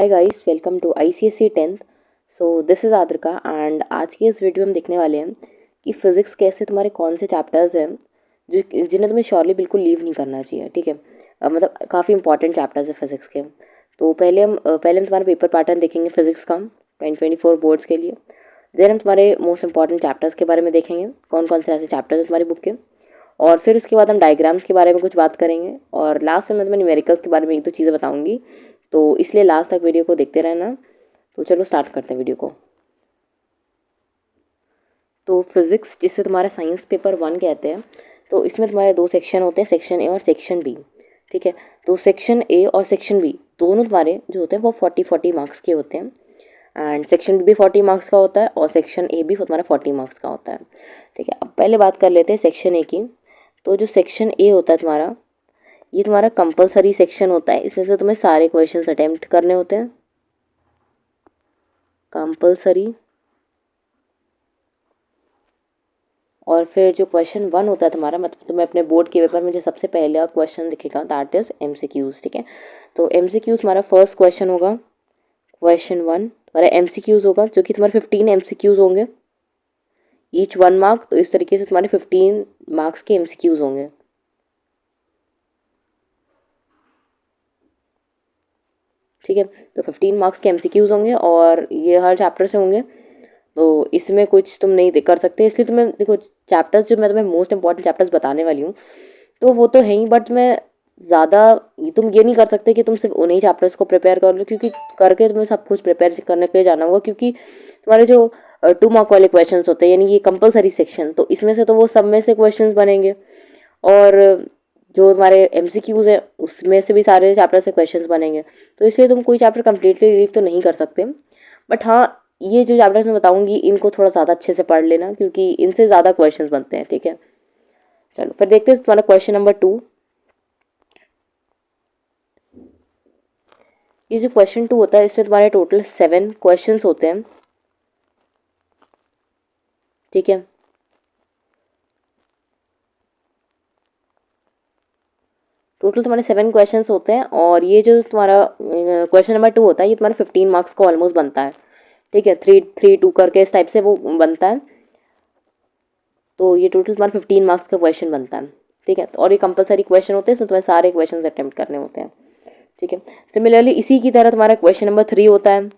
Hi guys, welcome to ICSE 10th। So this is Aadrika and आज की इस video में हम देखने वाले हैं कि फ़िज़िक्स कैसे तुम्हारे कौन से चैप्टर्स हैं जो जिन्हें तुम्हें श्योरली बिल्कुल लीव नहीं करना चाहिए। ठीक है, मतलब काफ़ी इंपॉर्टेंट चैप्टर्स है फिज़िक्स के। तो पहले हम तुम्हारा पेपर पैटर्न देखेंगे फिज़िक्स का 2024 बोर्ड्स के लिए। देन हम तुम्हारे मोस्ट इंपॉर्टेंट चैप्टर्स के बारे में देखेंगे, कौन कौन से ऐसे चैप्टर्स हैं तुम्हारी बुक के। और फिर उसके बाद हम डायग्राम्स के बारे में कुछ बात करेंगे और लास्ट में मैं तुम्हें न्यूमेरिकल्स के बारे में एक दो चीज़ें बताऊंगी। तो इसलिए लास्ट तक वीडियो को देखते रहना। तो चलो स्टार्ट करते हैं वीडियो को। तो फिज़िक्स जिससे तुम्हारा साइंस पेपर 1 कहते हैं, तो इसमें तुम्हारे दो सेक्शन होते हैं, सेक्शन ए और सेक्शन बी। ठीक है, तो सेक्शन ए और सेक्शन बी दोनों तुम्हारे जो होते हैं वो 40 मार्क्स के होते हैं एंड सेक्शन बी भी 40 मार्क्स का होता है और सेक्शन ए भी तुम्हारा 40 मार्क्स का होता है। ठीक है, अब पहले बात कर लेते हैं सेक्शन ए की। तो जो सेक्शन ए होता है तुम्हारा, ये तुम्हारा कंपलसरी सेक्शन होता है। इसमें से तुम्हें सारे क्वेश्चंस अटेम्प्ट करने होते हैं, कंपलसरी। और फिर जो क्वेश्चन 1 होता है तुम्हारा, मतलब तुम्हें अपने बोर्ड के पेपर में जो सबसे पहला क्वेश्चन दिखेगा दैट इज MCQs। ठीक है, तो MCQs हमारा फर्स्ट क्वेश्चन होगा, क्वेश्चन 1 तुम्हारा MCQs होगा, जो कि तुम्हारे 15 MCQs होंगे, ईच 1 मार्क। तो इस तरीके से तुम्हारे 15 मार्क्स के MCQs होंगे। ठीक है, तो 15 मार्क्स के MCQs होंगे और ये हर चैप्टर से होंगे। तो इसमें कुछ तुम नहीं कर सकते, इसलिए तुम्हें देखो चैप्टर्स जो मैं तुम्हें मोस्ट इंपॉर्टेंट चैप्टर्स बताने वाली हूँ तो वो तो है ही, बट मैं ज़्यादा तुम ये नहीं कर सकते कि तुम सिर्फ उन्हीं चैप्टर्स को प्रिपेयर कर लो, क्योंकि करके तुम्हें सब कुछ प्रिपेयर करने के लिए जाना होगा। क्योंकि तुम्हारे जो 2 मार्क वाले क्वेश्चन होते हैं, यानी ये कंपलसरी सेक्शन, तो इसमें से तो वो सब में से क्वेश्चन बनेंगे और जो तुम्हारे MCQs है उसमें से भी सारे चैप्टर से क्वेश्चंस बनेंगे। तो इसलिए तुम कोई चैप्टर कम्प्लीटली लीव तो नहीं कर सकते। बट हाँ, ये जो चैप्टर्स मैं बताऊंगी इनको थोड़ा ज़्यादा अच्छे से पढ़ लेना, क्योंकि इनसे ज़्यादा क्वेश्चंस बनते हैं। ठीक है, चलो फिर देखते हैं तुम्हारा क्वेश्चन नंबर 2। ये जो क्वेश्चन 2 होता है, इसमें तुम्हारे टोटल 7 क्वेश्चंस होते हैं। ठीक है, टोटल तुम्हारे 7 क्वेश्चंस होते हैं और ये जो तुम्हारा क्वेश्चन नंबर 2 होता है, ये तुम्हारा 15 मार्क्स का ऑलमोस्ट बनता है। ठीक है, 3-3-2 करके इस टाइप से वो बनता है। तो ये टोटल तुम्हारा 15 मार्क्स का क्वेश्चन बनता है। ठीक है, और ये कंपलसरी क्वेश्चन होते हैं, इसमें तुम्हें सारे क्वेश्चन अटेम्प्ट करने होते हैं। ठीक है, सिमिलरली इसी की तरह तुम्हारा क्वेश्चन नंबर 3 होता है,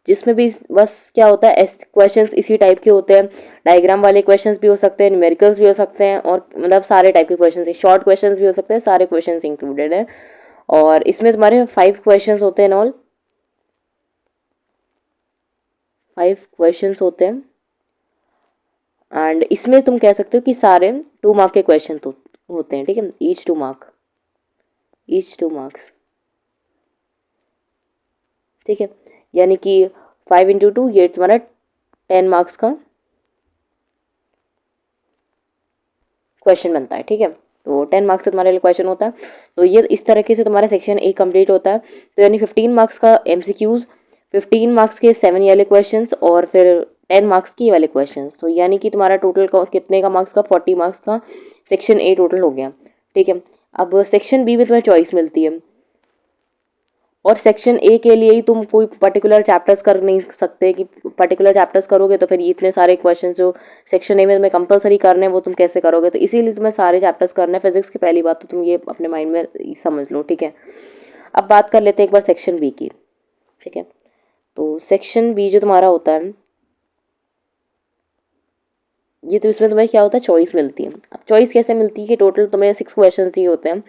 जिसमें भी बस क्या होता है, क्वेश्चंस इसी टाइप के होते हैं। डायग्राम वाले क्वेश्चंस भी हो सकते हैं, न्यूमेरिकल्स भी हो सकते हैं, और मतलब सारे टाइप के क्वेश्चंस, शॉर्ट क्वेश्चंस भी हो सकते हैं, सारे क्वेश्चंस इंक्लूडेड हैं। और इसमें तुम्हारे 5 क्वेश्चंस होते हैं, ऑल 5 क्वेश्चंस होते हैं एंड इसमें तुम कह सकते हो कि सारे 2 मार्क के क्वेश्चन तो होते हैं। ठीक है, ईच 2 मार्क्स। ठीक है, यानी कि 5 × 2 ये तुम्हारा 10 मार्क्स का क्वेश्चन बनता है। ठीक है, तो 10 मार्क्स से तुम्हारे लिए क्वेश्चन होता है। तो ये इस तरीके से तुम्हारा सेक्शन ए कंप्लीट होता है। तो यानी 15 मार्क्स का MCQs, 15 मार्क्स के 7 ये वाले क्वेश्चन और फिर 10 मार्क्स की ये वाले क्वेश्चन। तो यानी कि तुम्हारा टोटल कितने का मार्क्स का, 40 मार्क्स का सेक्शन ए टोटल हो गया। ठीक है, अब सेक्शन बी में तुम्हें चॉइस मिलती है और सेक्शन ए के लिए ही तुम कोई पर्टिकुलर चैप्टर्स कर नहीं सकते कि पर्टिकुलर चैप्टर्स करोगे तो फिर इतने सारे क्वेश्चन जो सेक्शन ए में तुम्हें कंपलसरी करने हैं वो तुम कैसे करोगे। तो इसीलिए तुम्हें सारे चैप्टर्स करने हैं फिजिक्स की। पहली बात तो तुम ये अपने माइंड में समझ लो। ठीक है, अब बात कर लेते हैं एक बार सेक्शन बी की। ठीक है, तो सेक्शन बी जो तुम्हारा होता है, ये तो इसमें तुम्हें क्या होता है, चॉइस मिलती है। अब चॉइस कैसे मिलती है कि टोटल तुम्हें 6 क्वेश्चन दिए होते हैं,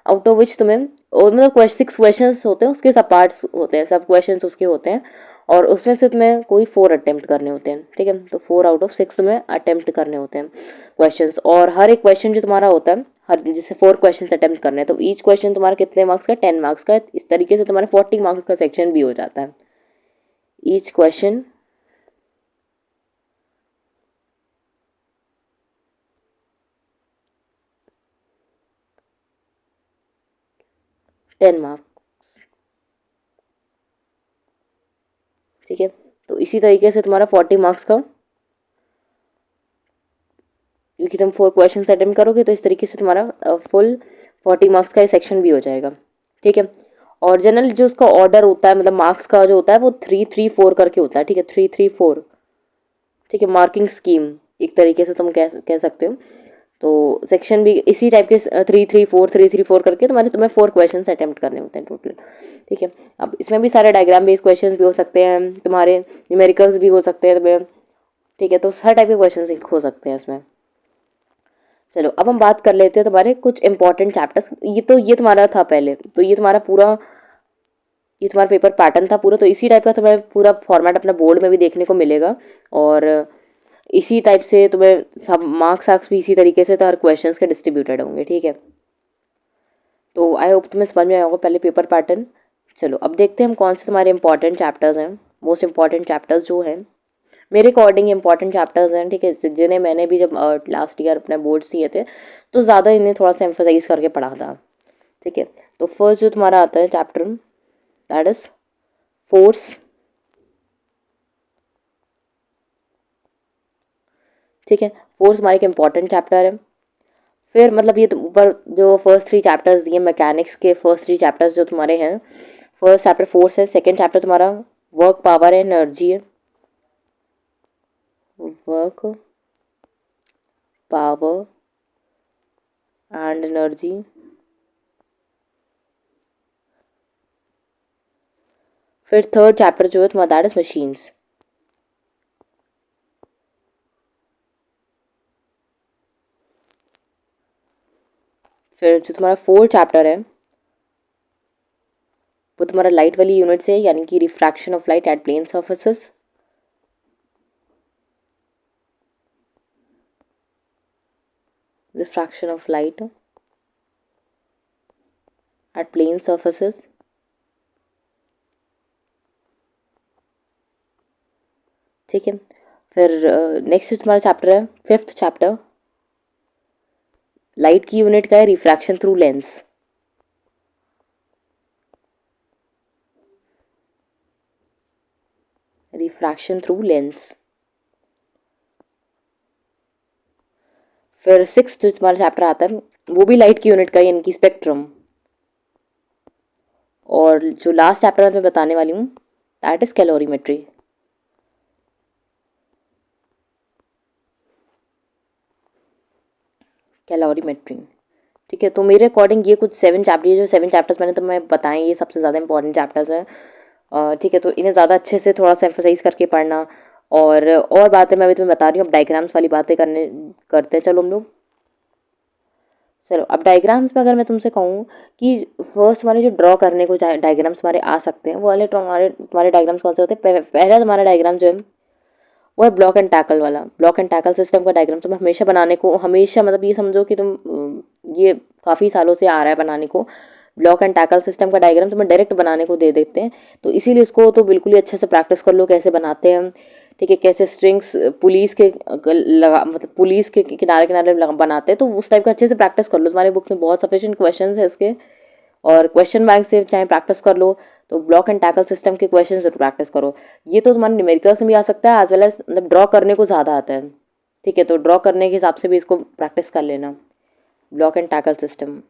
आउट ऑफ विच तुम्हें मतलब 6 क्वेश्चन होते हैं, उसके सब पार्ट्स होते हैं, सब क्वेश्चन उसके होते हैं और उसमें से तुम्हें कोई 4 अटेम्प्ट करने होते हैं। ठीक है, तो 4 आउट ऑफ 6 तुम्हें अटेम्प्ट करने होते हैं क्वेश्चंस। और हर एक क्वेश्चन जो तुम्हारा होता है, हर जैसे 4 क्वेश्चन अटेम्प्ट करने हैं, तो ईच क्वेश्चन तुम्हारा कितने मार्क्स का, 10 मार्क्स का। इस तरीके से तुम्हारे 40 मार्क्स का सेक्शन भी हो जाता है। Each question 10 marks. ठीक है, तो इसी तरीके से तुम्हारा 40 मार्क्स का, क्योंकि तुम 4 क्वेश्चन अटेम्प्ट करोगे तो इस तरीके से तुम्हारा फुल 40 मार्क्स का ये सेक्शन भी हो जाएगा। ठीक है, और जनरल जो उसका ऑर्डर होता है, मतलब मार्क्स का जो होता है वो 3-3-4 करके होता है, ठीक है, 3-3-4, ठीक है, मार्किंग स्कीम एक तरीके से तुम कह सकते हो। तो सेक्शन भी इसी टाइप के 3-3-4 करके तुम्हें 4 क्वेश्चन अटेम्प्ट करने होते हैं टोटल, ठीक है। अब इसमें भी सारे डायग्राम बेस्ड क्वेश्चन भी हो सकते हैं तुम्हारे, न्यूमेरिकल्स भी हो सकते हैं तुम्हें, ठीक है, तो हर टाइप के क्वेश्चन हो सकते हैं इसमें। चलो अब हम बात कर लेते हैं तुम्हारे कुछ इंपॉर्टेंट चैप्टर्स। ये तुम्हारा था पहले, तो ये तुम्हारा पेपर पैटर्न था पूरा, तो इसी टाइप का तुम्हें पूरा फॉर्मेट अपना बोर्ड में भी देखने को मिलेगा। और इसी टाइप से तुम्हें सब मार्क्स भी इसी तरीके से तो हर क्वेश्चंस के डिस्ट्रीब्यूटेड होंगे, ठीक है। तो आई होप तुम्हें समझ में आया होगा पहले पेपर पैटर्न। चलो अब देखते हैं हम कौन से तुम्हारे इंपॉर्टेंट चैप्टर्स हैं, मोस्ट इंपॉर्टेंट चैप्टर्स जो हैं मेरे अकॉर्डिंग इंपॉर्टेंट चैप्टर्स हैं, ठीक है, जिन्हें मैंने भी जब लास्ट ईयर अपने बोर्ड्स दिए थे तो ज़्यादा इन्हें थोड़ा सा एम्फोसाइज करके पढ़ा था, ठीक है। तो फर्स्ट जो तुम्हारा आता है चैप्टर, दैट इज फोर्स, ठीक है, फोर्स हमारे एक इम्पॉर्टेंट चैप्टर है। फिर मतलब ये ऊपर जो फर्स्ट 3 चैप्टर्स दिए मैकेनिक्स के, फर्स्ट 3 चैप्टर्स जो तुम्हारे हैं, फर्स्ट चैप्टर फोर्स है, सेकेंड चैप्टर तुम्हारा वर्क पावर एंड एनर्जी है, वर्क पावर एंड एनर्जी। फिर थर्ड चैप्टर जो है तुम्हारा दैट इज मशीन्स। फिर जो तुम्हारा फोर्थ चैप्टर है वो तुम्हारा लाइट वाली यूनिट से, यानी कि refraction of light at plane surfaces. Refraction of light at plane surfaces, ठीक है। फिर नेक्स्ट तुम्हारा चैप्टर है फिफ्थ चैप्टर, लाइट की यूनिट का है refraction through lens. Refraction through lens. फिर सिक्स्थ जो तुम्हारा चैप्टर आता है वो भी लाइट की यूनिट का, यानी कि स्पेक्ट्रम। और जो लास्ट चैप्टर मैं बताने वाली हूँ दैट इज कैलोरीमेट्री। कैलोरीमेट्री, ठीक है। तो मेरे अकॉर्डिंग ये कुछ 7 चैप्टर, ये जो 7 चैप्टर्स मैंने तुम्हें बताएं ये सबसे ज़्यादा इंपॉर्टेंट चैप्टर्स हैं, ठीक है। तो इन्हें ज़्यादा अच्छे से थोड़ा सा एम्फोसाइज करके पढ़ना। और बातें मैं अभी तुम्हें बता रही हूँ, अब डायग्राम्स वाली बातें करते हैं चलो हम लोग। चलो अब डायग्राम्स में अगर मैं तुमसे कहूँ कि फर्स्ट वाले जो ड्रॉ करने को डायग्राम्स हमारे आ सकते हैं, वो वाले तुम्हारे डायग्राम्स कौन से होते हैं? पहला तुम्हारा डायग्राम जो है वो है ब्लॉक एंड टैकल वाला। ब्लॉक एंड टैकल सिस्टम का डायग्राम तुम्हें हमेशा बनाने को, हमेशा मतलब ये समझो कि ये काफ़ी सालों से आ रहा है बनाने को। ब्लॉक एंड टैकल सिस्टम का डायग्राम तुम्हें डायरेक्ट बनाने को दे देते हैं, तो इसीलिए इसको तो बिल्कुल ही अच्छे से प्रैक्टिस कर लो कैसे बनाते हैं, ठीक है। कैसे स्ट्रिंग्स पुलिस के मतलब पुलिस के किनारे किनारे बनाते हैं, तो उस टाइप का अच्छे से प्रैक्टिस कर लो। तुम्हारे बुक्स में बहुत सफिशिएंट क्वेश्चन है इसके, और क्वेश्चन बैंक से चाहे प्रैक्टिस कर लो, तो ब्लॉक एंड टैकल सिस्टम के क्वेश्चन जरूर प्रैक्टिस करो। ये तो तुम्हारे न्यूमेरिकल से भी आ सकता है, एज वेल एज मतलब ड्रॉ करने को ज़्यादा आता है, ठीक है। तो ड्रॉ करने के हिसाब से भी इसको प्रैक्टिस कर लेना, ब्लॉक एंड टैकल सिस्टम,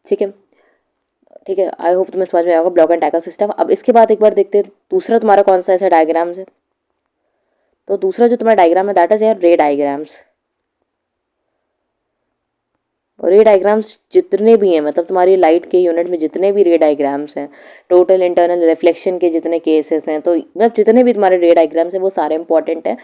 ठीक है। ठीक है, आई होप तुम्हें समझ में आएगा ब्लॉक एंड टैकल सिस्टम। अब इसके बाद एक बार देखते हैं दूसरा तुम्हारा कौन सा ऐसा डायग्राम्स है। तो दूसरा जो तुम्हारा डायग्राम है दैट इज यार रे डायग्राम्स। और रे डायग्राम्स जितने भी हैं, मतलब तुम्हारी लाइट के यूनिट में जितने भी रे डायग्राम्स हैं, टोटल इंटरनल रिफ्लेक्शन के जितने केसेस हैं, तो मतलब जितने भी तुम्हारे रे डायग्राम्स हैं वो सारे इंपॉर्टेंट हैं।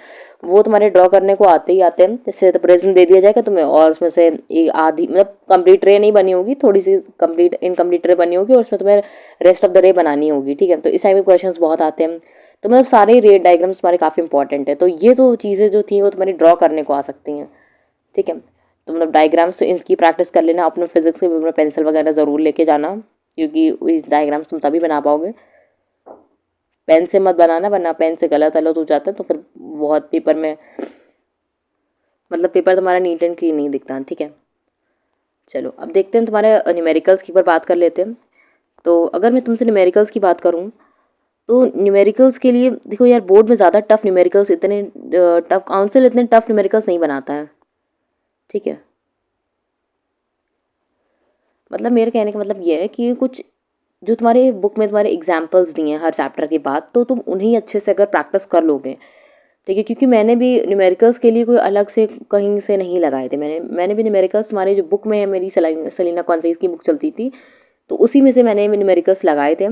वो तुम्हारे ड्रॉ करने को आते ही आते हैं। जैसे तो प्रिज्म दे दिया जाएगा तुम्हें, और उसमें से एक आधी मतलब कंप्लीट रे नहीं बनी होगी, थोड़ी सी कंप्लीट इनकम्प्लीट रे बनी होगी, और उसमें तुम्हें रेस्ट ऑफ द रे बनानी होगी, ठीक है। तो इस टाइप के क्वेश्चन बहुत आते हैं। तो मतलब सारे रे डायग्राम्स तुम्हारे काफ़ी इंपॉर्टेंट है। तो ये तो चीज़ें जो थी वो तुम्हारी ड्रॉ करने को आ सकती हैं, ठीक है। तो मतलब डायग्राम्स तो इनकी प्रैक्टिस कर लेना, अपने फिजिक्स के में पेंसिल वगैरह ज़रूर लेके जाना, क्योंकि इस डायग्राम्स तुम तभी बना पाओगे। पेन से मत बनाना, वरना पेन से गलत अलग हो जाता है, तो फिर बहुत पेपर में मतलब पेपर तुम्हारा नीट एंड क्लीन नहीं दिखता, ठीक है। चलो अब देखते हैं तुम्हारे न्यूमेरिकल्स की बार बात कर लेते हैं। तो अगर मैं तुमसे न्यूमेरिकल्स की बात करूँ, तो न्यूमेरिकल्स के लिए देखो यार, बोर्ड में ज़्यादा टफ न्यूमेरिकल्स इतने टफ, काउंसिल इतने टफ न्यूमेरिकल्स नहीं बनाता है, ठीक है। मतलब मेरे कहने का मतलब ये है कि कुछ जो तुम्हारे बुक में तुम्हारे एग्जाम्पल्स दिए हैं हर चैप्टर के बाद, तो तुम उन्हें अच्छे से अगर प्रैक्टिस कर लोगे, ठीक है, क्योंकि मैंने भी न्यूमेरिकल्स के लिए कोई अलग से कहीं से नहीं लगाए थे, मैंने भी न्यूमेरिकल्स तुम्हारे जो बुक में है, मेरी सलीना कॉन्सेस की बुक चलती थी, तो उसी में से मैंने न्यूमेरिकल्स लगाए थे,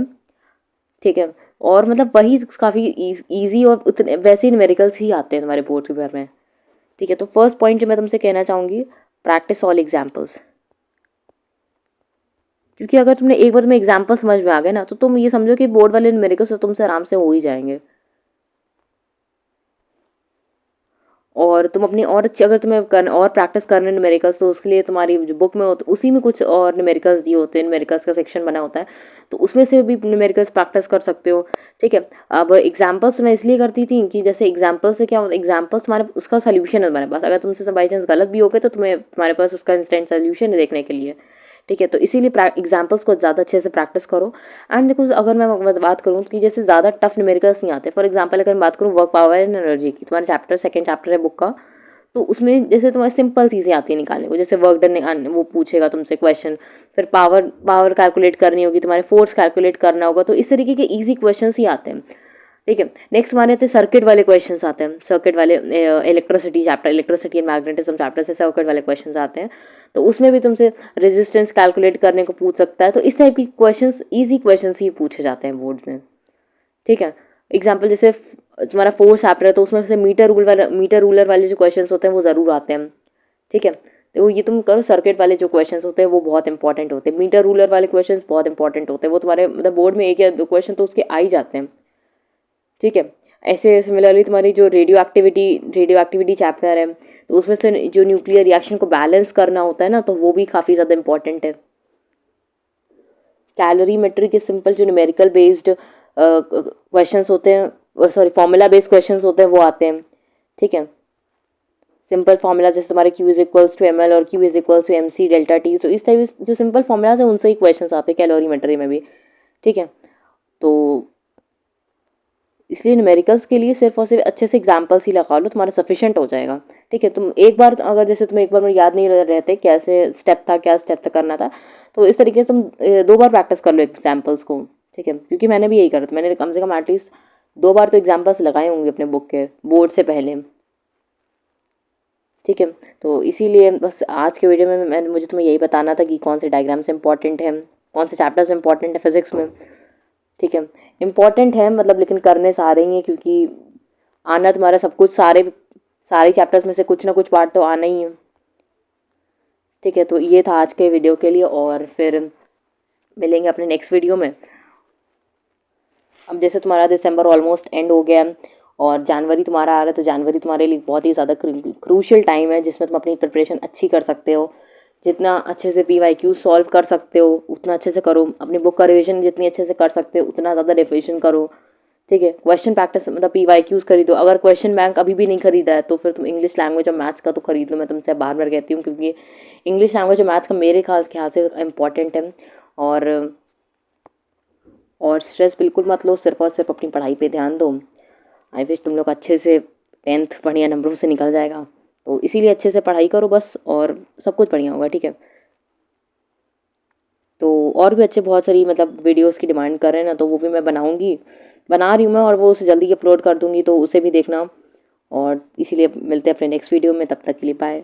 ठीक है। और मतलब वही काफ़ी ईजी और उतने वैसे ही न्यूमेरिकल्स ही आते हैं तुम्हारे बोर्ड पेपर में, ठीक है। तो फर्स्ट पॉइंट जो मैं तुमसे कहना चाहूँगी, प्रैक्टिस ऑल एग्जाम्पल्स। क्योंकि अगर तुमने एक बार तुम्हें एग्जाम्पल समझ में आ गए ना, तो तुम ये समझो कि बोर्ड वाले न्यूमेरिकल्स तो तुमसे आराम से हो ही जाएंगे। और तुम अपनी और अच्छी अगर तुम्हें और प्रैक्टिस करने न्यूमेरिकल्स, तो उसके लिए तुम्हारी जो बुक में होते उसी में कुछ और न्यूमेरिकल्स दिए होते हैं, न्यूमेरिकल्स का सेक्शन बना होता है, तो उसमें से भी न्यूमेरिकल्स प्रैक्टिस कर सकते हो, ठीक है। अब एग्जाम्पल्स मैं इसलिए करती थी कि जैसे एग्जाम्पल से क्या होता है, एग्जाम्पल्स तुम्हारे उसका सोल्यूशन है तुम्हारे पास, अगर तुमसे बाई चांस गलत भी हो गए तो तुम्हारे पास उसका इंस्टेंट सोल्यूशन है देखने के लिए, ठीक है। तो इसीलिए एग्जाम्पल्स को ज़्यादा अच्छे से प्रैक्टिस करो। एंड देखो, अगर मैं बात करूँ कि जैसे ज़्यादा टफ न्यूमेरिकल्स नहीं आते, फॉर एग्जाम्पल अगर मैं बात करूँ वर्क पावर एंड एनर्जी की, तुम्हारा चैप्टर सेकंड चैप्टर है बुक का, तो उसमें जैसे तुम्हारी सिंपल चीज़ें आती हैं निकालने को, जैसे वर्क डन वो पूछेगा तुमसे क्वेश्चन, फिर पावर पावर कैलकुलेट करनी होगी, तुम्हारे फोर्स कैलकुलेट करना होगा, तो इस तरीके के ईजी क्वेश्चन ही आते हैं, ठीक है। नेक्स्ट हमारे आते हैं सर्किट वाले क्वेश्चंस आते हैं, सर्किट वाले electricity chapter, electricity and magnetism chapter से सर्किट वाले क्वेश्चंस आते हैं, तो उसमें भी तुमसे रेजिस्टेंस कैलकुलेट करने को पूछ सकता है, तो इस टाइप की क्वेश्चंस ईजी क्वेश्चंस ही पूछे जाते हैं बोर्ड में, ठीक है। एग्जाम्पल जैसे तुम्हारा फोर्स चैप्टर है, तो उसमें से मीटर रूलर वाले जो क्वेश्चंस होते हैं वो ज़रूर आते हैं, ठीक है। तो ये तुम करो, सर्किट वाले जो क्वेश्चंस होते हैं वो बहुत इंपॉर्टेंट होते हैं, मीटर रूलर वाले क्वेश्चंस बहुत इंपॉर्टेंट होते हैं, वो तुम्हारे मतलब बोर्ड में एक या दो क्वेश्चन तो उसके आ ही जाते हैं, ठीक है। ऐसे सिमिलरली तुम्हारी जो रेडियो एक्टिविटी चैप्टर है, तो उसमें से जो न्यूक्लियर रिएक्शन को बैलेंस करना होता है ना, तो वो भी काफ़ी ज़्यादा इंपॉर्टेंट है। कैलोरीमेट्री के सिंपल जो न्यूमेरिकल बेस्ड क्वेश्चंस होते हैं, सॉरी फॉर्मूला बेस्ड क्वेश्चंस होते हैं, वो आते हैं, ठीक है। सिंपल फार्मूला जैसे तुम्हारे Q is equals to ml और Q is equals to MC delta T, तो इस टाइप जो सिंपल फार्मूलाज है उनसे ही क्वेश्चंस आते हैं कैलोरीमेट्री में भी, ठीक है। तो इसलिए न्यूमेरिकल्स के लिए सिर्फ और सिर्फ अच्छे से एग्जाम्पल्स ही लगा लो, तुम्हारा सफिशिएंट हो जाएगा, ठीक है। तुम एक बार अगर जैसे तुम्हें एक बार में याद नहीं रहते कैसे स्टेप था, क्या स्टेप था करना था, तो इस तरीके से तुम दो बार प्रैक्टिस कर लो एग्जाम्पल्स को, ठीक है। क्योंकि मैंने भी यही करा था, मैंने कम से कम एटलीस्ट दो बार तो एग्जाम्पल्स लगाए होंगे अपने बुक के बोर्ड से पहले, ठीक है। तो इसीलिए बस आज के वीडियो में मुझे तुम्हें यही बताना था कि कौन से डायग्राम्स इंपॉर्टेंट हैं, कौन से चैप्टर्स इंपॉर्टेंट है फिजिक्स में, ठीक है। इंपॉर्टेंट है मतलब, लेकिन करने सारे ही हैं, क्योंकि आना तुम्हारा सब कुछ, सारे सारे चैप्टर्स में से कुछ ना कुछ पार्ट तो आना ही है, ठीक है। तो ये था आज के वीडियो के लिए, और फिर मिलेंगे अपने नेक्स्ट वीडियो में। अब जैसे तुम्हारा दिसंबर ऑलमोस्ट एंड हो गया और जनवरी तुम्हारा आ रहा है, तो जनवरी तुम्हारे लिए बहुत ही ज़्यादा क्रूशियल टाइम है, जिसमें तुम अपनी प्रिपरेशन अच्छी कर सकते हो, जितना अच्छे से PYQ सॉल्व कर सकते हो उतना अच्छे से करो, अपनी बुक का रिविजन जितनी अच्छे से कर सकते हो उतना ज़्यादा रिविजन करो, ठीक है। क्वेश्चन प्रैक्टिस मतलब PYQs खरीदो, अगर क्वेश्चन बैंक अभी भी नहीं खरीदा है तो फिर तुम इंग्लिश लैंग्वेज और मैथ्स का तो खरीद लो, मैं तुमसे बार बार कहती हूँ, क्योंकि इंग्लिश लैंग्वेज और मैथ्स का मेरे ख्याल से इम्पॉर्टेंट है। और स्ट्रेस बिल्कुल मत लो, सिर्फ और सिर्फ अपनी पढ़ाई पे ध्यान दो। आई विश तुम लोग अच्छे से 10th बढ़िया नंबरों से निकल जाएगा, तो इसीलिए अच्छे से पढ़ाई करो बस, और सब कुछ बढ़िया होगा, ठीक है। तो और भी अच्छे बहुत सारी मतलब वीडियोस की डिमांड कर रहे हैं ना, तो वो भी मैं बना रही हूँ मैं, और वो उसे जल्दी अपलोड कर दूँगी, तो उसे भी देखना। और इसीलिए मिलते हैं अपने नेक्स्ट वीडियो में, तब तक के लिए बाय।